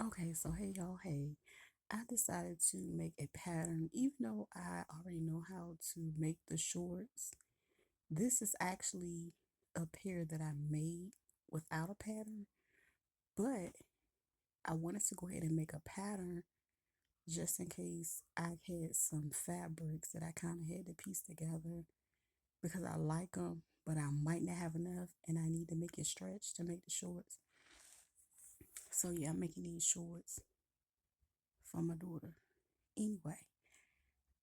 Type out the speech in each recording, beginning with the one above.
Okay, so hey y'all, hey. I decided to make a pattern, even though I already know how to make the shorts. This is actually a pair that I made without a pattern, but I wanted to go ahead and make a pattern just in case I had some fabrics that I kind of had to piece together because I like them, but I might not have enough and I need to make it stretch to make the shorts. So yeah, I'm making these shorts for my daughter. Anyway,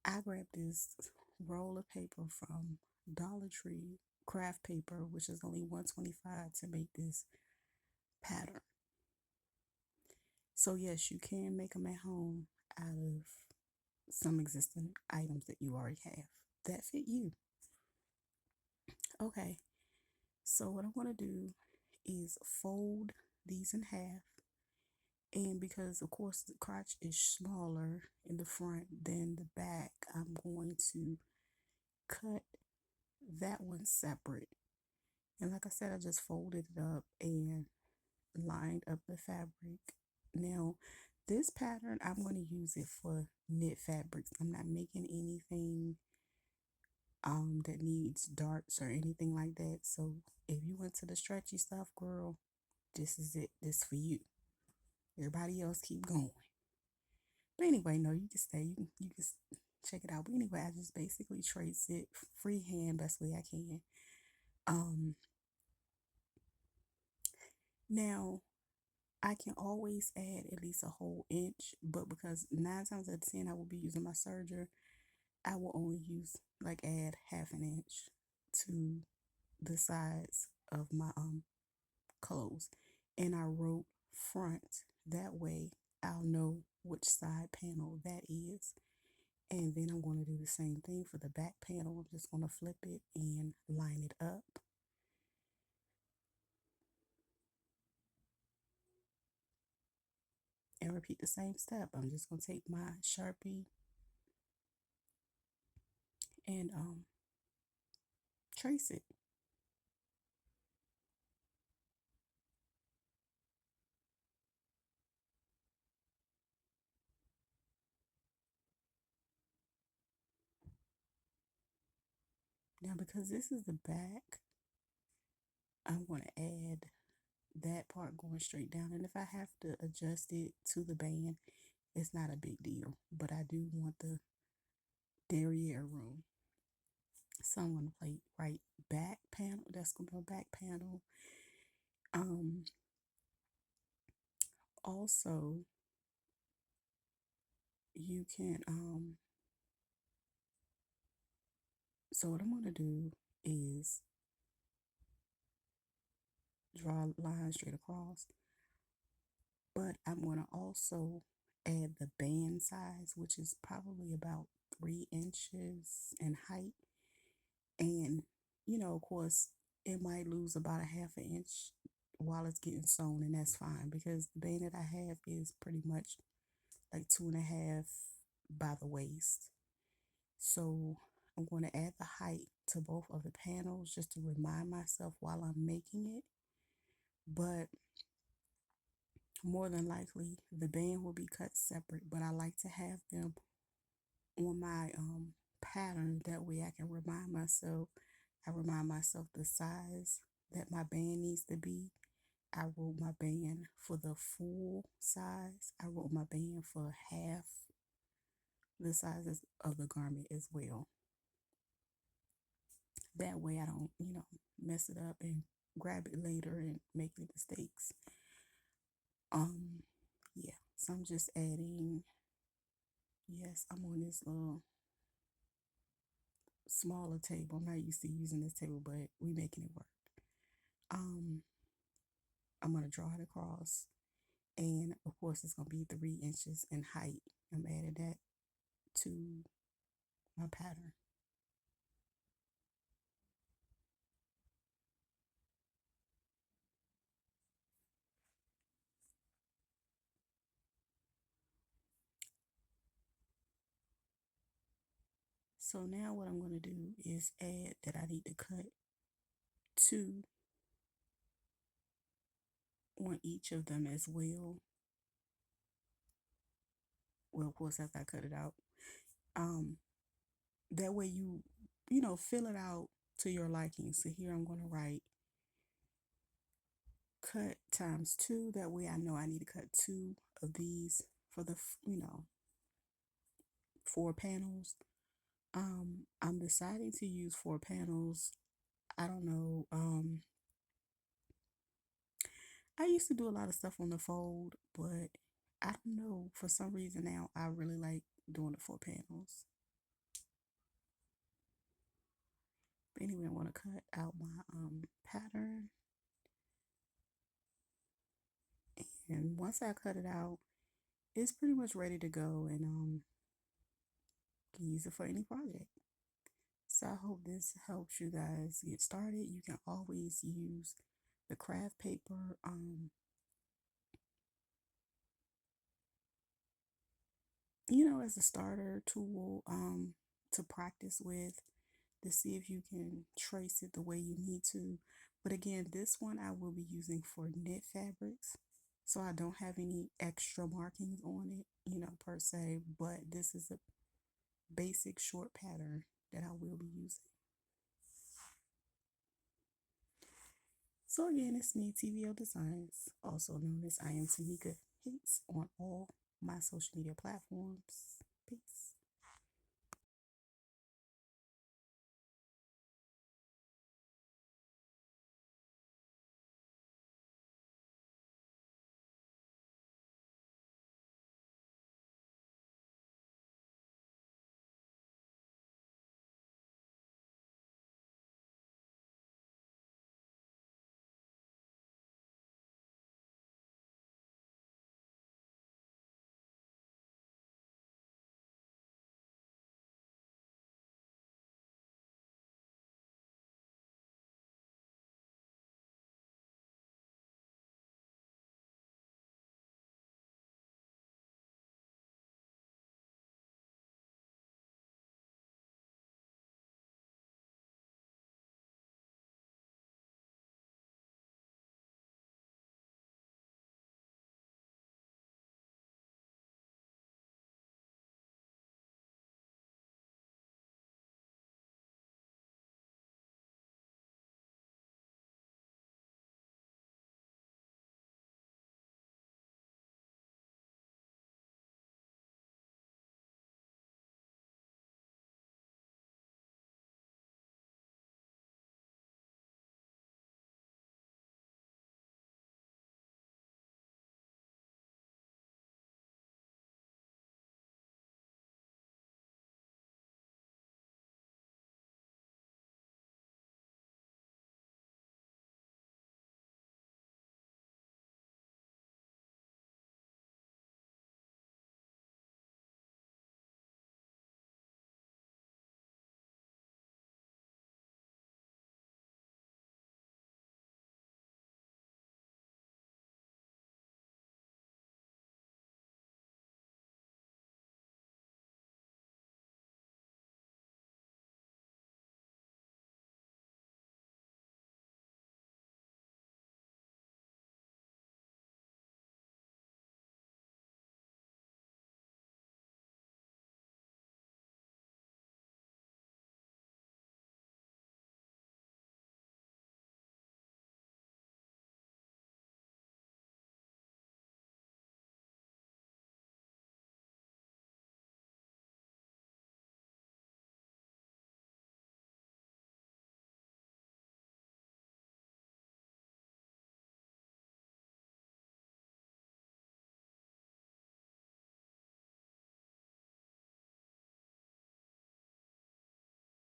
I grabbed this roll of paper from Dollar Tree, craft paper, which is only 125 to make this pattern. So yes, you can make them at home out of some existing items that you already have that fit you. Okay, so what I want to do is fold these in half. And because of course the crotch is smaller in the front than the back, I'm going to cut that one separate. And like I said, I just folded it up and lined up the fabric. Now, this pattern, I'm going to use it for knit fabrics. I'm not making anything that needs darts or anything like that. So if you went to the stretchy stuff, girl, this is it. This for you. Everybody else keep going. But anyway, no, you can stay. You can check it out. But anyway, I just basically trace it freehand best way I can. Um, Now I can always add at least a whole inch, but because 9 times out of 10 I will be using my serger, I will only use like add half an inch to the sides of my clothes. And I wrote front. That way I'll know which side panel that is. And then I'm going to do the same thing for the back panel. I'm just going to flip it and line it up. And repeat the same step. I'm just going to take my Sharpie and trace it. Now, because this is the back, I'm going to add that part going straight down. And if I have to adjust it to the band, it's not a big deal. But I do want the derriere room. So I'm going to play right back panel. That's going to be a back panel. Um, Also, you can, so what I'm going to do is draw a line straight across. But I'm going to also add the band size, which is probably about 3 inches in height. And, of course, it might lose about a half an inch while it's getting sewn, and that's fine because the band that I have is pretty much like 2.5 by the waist. So I'm going to add the height to both of the panels just to remind myself while I'm making it. But more than likely the band will be cut separate, but I like to have them on my pattern. That way I can remind myself. I remind myself the size that my band needs to be. I wrote my band for the full size. I wrote my band for half the sizes of the garment as well. That way I don't, mess it up and grab it later and make any mistakes. Um, yeah. So I'm just adding. Yes, I'm on this little smaller table. I'm not used to using this table, but we making it work. Um, I'm gonna draw it across, and of course it's gonna be 3 inches in height. I'm adding that to my pattern. So now what I'm gonna do is add that I need to cut two on each of them as well. Well, of course, after I cut it out. Um, that way fill it out to your liking. So here I'm going to write cut times 2. That way I know I need to cut 2 of these for the, 4 panels. I'm deciding to use 4 panels. I don't know. I used to do a lot of stuff on the fold, but I don't know. For some reason now, I really like doing the 4 panels. But anyway, I want to cut out my pattern. And once I cut it out, it's pretty much ready to go, and can use it for any project. So I hope this helps you guys get started. You can always use the craft paper as a starter tool to practice with, to see if you can trace it the way you need to. But again, this one I will be using for knit fabrics, so I don't have any extra markings on it, per se, but this is a basic short pattern that I will be using. So again, it's me, TVL Designs, also known as I am Tamika Hicks on all my social media platforms. Peace.